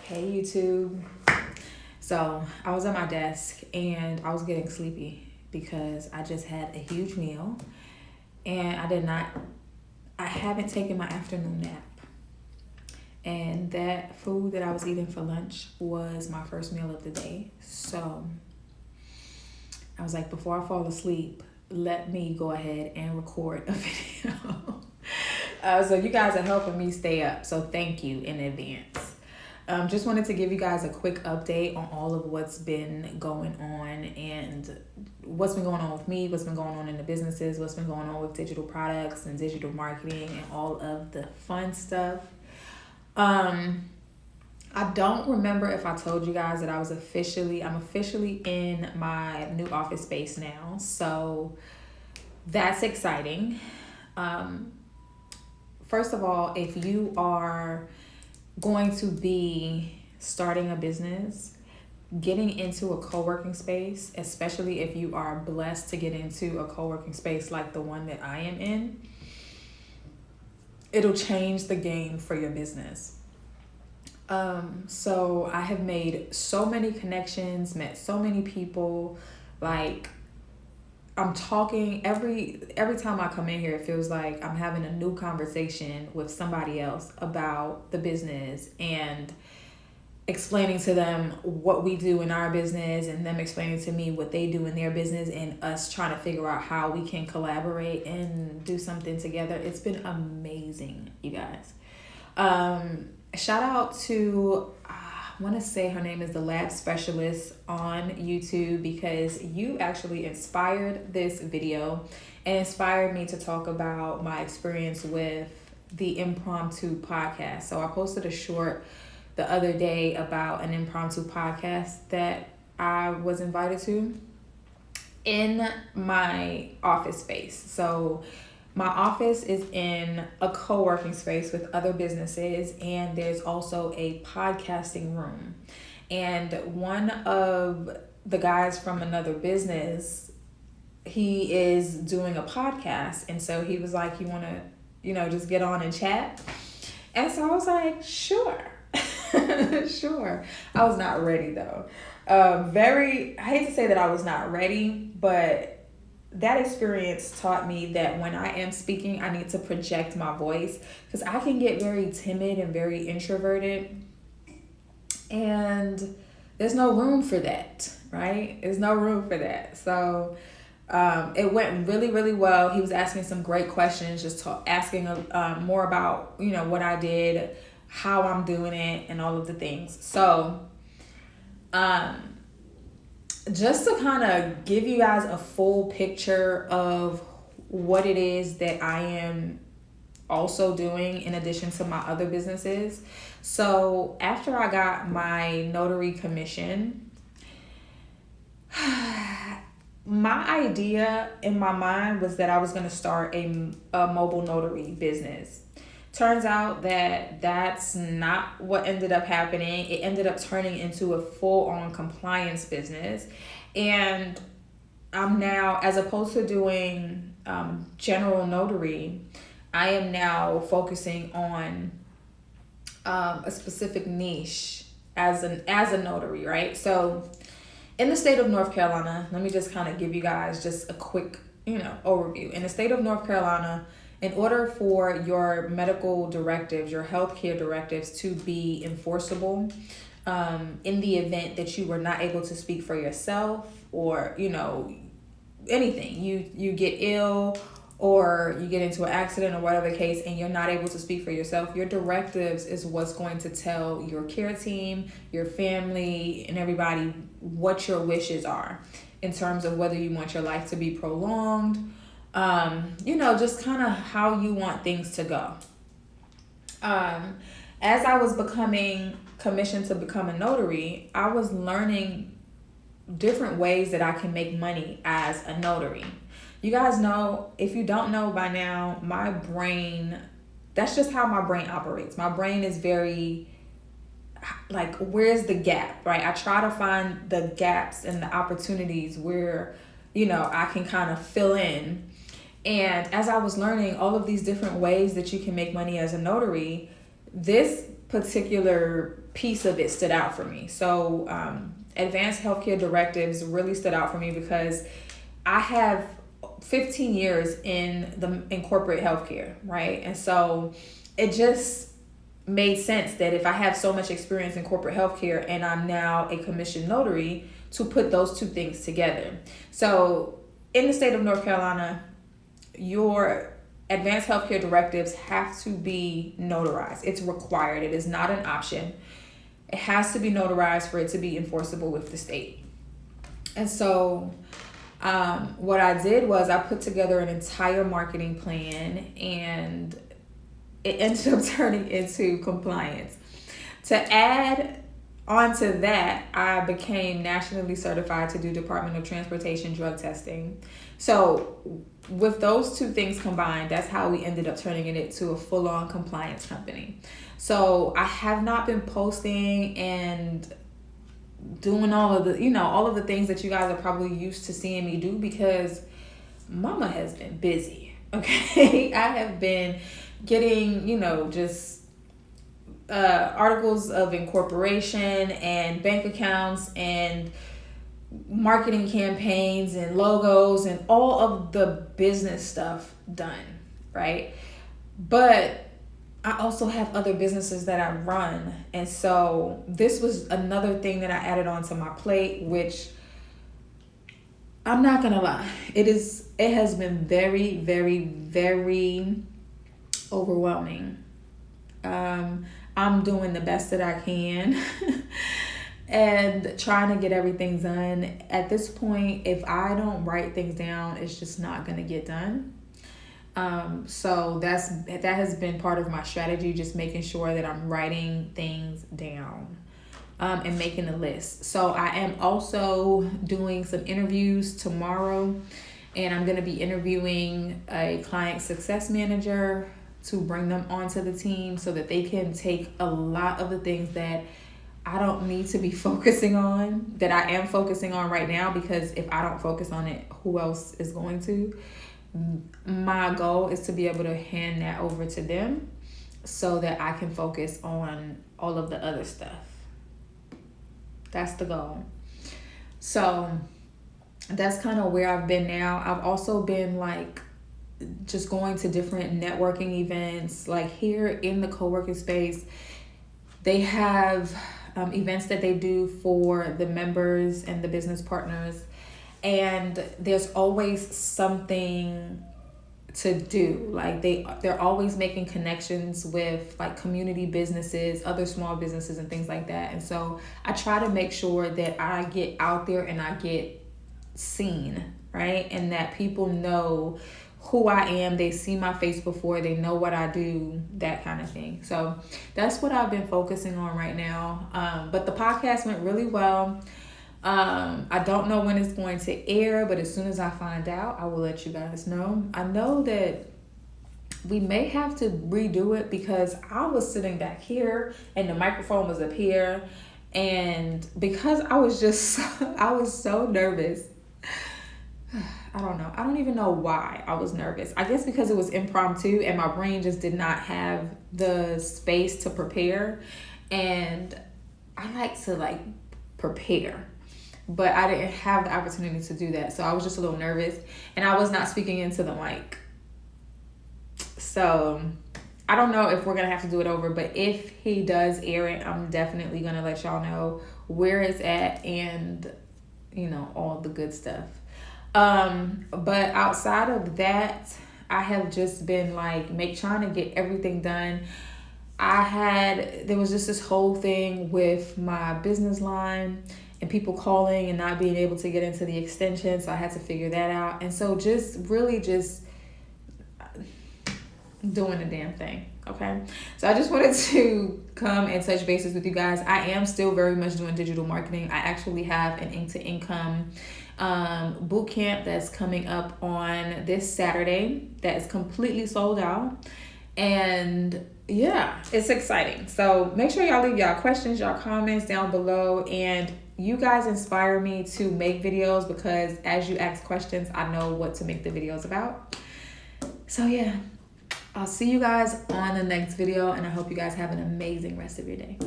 Hey YouTube. So I was at my desk and I was getting sleepy because I just had a huge meal and I haven't taken my afternoon nap. And that food that I was eating for lunch was my first meal of the day. So I was like, before I fall asleep, let me go ahead and record a video. So you guys are helping me stay up. So thank you in advance. Just wanted to give you guys a quick update on all of what's been going on and what's been going on with me, what's been going on in the businesses, what's been going on with digital products and digital marketing and all of the fun stuff. I don't remember if I told you guys that I'm officially in my new office space now. So that's exciting. First of all, if you are going to be starting a business, getting into a co-working space, especially if you are blessed to get into a co-working space like the one that I am in, it'll change the game for your business. So I have made so many connections, met so many people. Like, I'm talking every time I come in here, it feels like I'm having a new conversation with somebody else about the business and explaining to them what we do in our business and them explaining to me what they do in their business and us trying to figure out how we can collaborate and do something together. It's been amazing, you guys. Shout out to I want to say her name is the Lab Specialist on YouTube, because you actually inspired this video and inspired me to talk about my experience with the impromptu podcast. So I posted a short the other day about an impromptu podcast that I was invited to in my office space. So my office is in a co-working space with other businesses, and there's also a podcasting room. And one of the guys from another business, he is doing a podcast. And so he was like, you want to, just get on and chat? And so I was like, sure. Sure. I was not ready though. I hate to say that I was not ready, but that experience taught me that when I am speaking, I need to project my voice, because I can get very timid and very introverted, and there's no room for that, right? There's no room for that. So it went really, really well. He was asking some great questions, just asking more about, what I did, how I'm doing it, and all of the things. So just to kind of give you guys a full picture of what it is that I am also doing in addition to my other businesses. So after I got my notary commission, my idea in my mind was that I was going to start a mobile notary business. Turns out that that's not what ended up happening. It ended up turning into a full-on compliance business. And I'm now, as opposed to doing general notary, I am now focusing on a specific niche as a notary, right? So in the state of North Carolina, let me just kind of give you guys just a quick, overview. In the state of North Carolina, in order for your medical directives, your healthcare directives to be enforceable, in the event that you were not able to speak for yourself, or, anything, you get ill or you get into an accident or whatever the case, and you're not able to speak for yourself, your directives is what's going to tell your care team, your family, and everybody what your wishes are in terms of whether you want your life to be prolonged, just kind of how you want things to go. As I was becoming commissioned to become a notary, I was learning different ways that I can make money as a notary. You guys know, if you don't know by now, my brain, that's just how my brain operates. My brain is very, like, where's the gap, right? I try to find the gaps and the opportunities where, I can kind of fill in. And as I was learning all of these different ways that you can make money as a notary, this particular piece of it stood out for me. So advanced healthcare directives really stood out for me because I have 15 years in corporate healthcare, right? And so it just made sense that if I have so much experience in corporate healthcare and I'm now a commissioned notary, to put those two things together. So in the state of North Carolina, your advanced healthcare directives have to be notarized. It's required. It is not an option. It has to be notarized for it to be enforceable with the state. And so what I did was I put together an entire marketing plan, and it ended up turning into compliance. To add onto that, I became nationally certified to do Department of Transportation drug testing. So with those two things combined, that's how we ended up turning it into a full-on compliance company. So I have not been posting and doing all of the things that you guys are probably used to seeing me do because mama has been busy. Okay. I have been getting, just articles of incorporation and bank accounts and marketing campaigns and logos and all of the business stuff done, right? But I also have other businesses that I run. And so this was another thing that I added onto my plate, which I'm not going to lie. It has been very, very, very overwhelming. I'm doing the best that I can and trying to get everything done. At this point, if I don't write things down, it's just not going to get done. So that has been part of my strategy, just making sure that I'm writing things down and making a list. So I am also doing some interviews tomorrow, and I'm going to be interviewing a client success manager to bring them onto the team so that they can take a lot of the things that I don't need to be focusing on, that I am focusing on right now, because if I don't focus on it, who else is going to? My goal is to be able to hand that over to them so that I can focus on all of the other stuff. That's the goal. So that's kind of where I've been now. I've also been just going to different networking events. Like here in the co-working space, they have events that they do for the members and the business partners. And there's always something to do. Like they're always making connections with community businesses, other small businesses and things like that. And so I try to make sure that I get out there and I get seen, right? And that people know who I am. They see my face before, they know what I do, that kind of thing. So that's what I've been focusing on right now. But the podcast went really well. I don't know when it's going to air, but as soon as I find out, I will let you guys know. I know that we may have to redo it because I was sitting back here and the microphone was up here. And because I was so nervous. I don't know. I don't even know why I was nervous. I guess because it was impromptu and my brain just did not have the space to prepare. And I like to prepare, but I didn't have the opportunity to do that. So I was just a little nervous and I was not speaking into the mic. So I don't know if we're going to have to do it over, but if he does air it, I'm definitely going to let y'all know where it's at and, all the good stuff. But outside of that, I have just been trying to get everything done. There was just this whole thing with my business line and people calling and not being able to get into the extension. So I had to figure that out. And so just doing the damn thing. Okay. So I just wanted to come and touch bases with you guys. I am still very much doing digital marketing. I actually have an Ink to Income boot camp that's coming up on this Saturday that is completely sold out. And yeah, it's exciting. So make sure y'all leave y'all questions, y'all comments down below. And you guys inspire me to make videos because as you ask questions, I know what to make the videos about. So yeah, I'll see you guys on the next video and I hope you guys have an amazing rest of your day.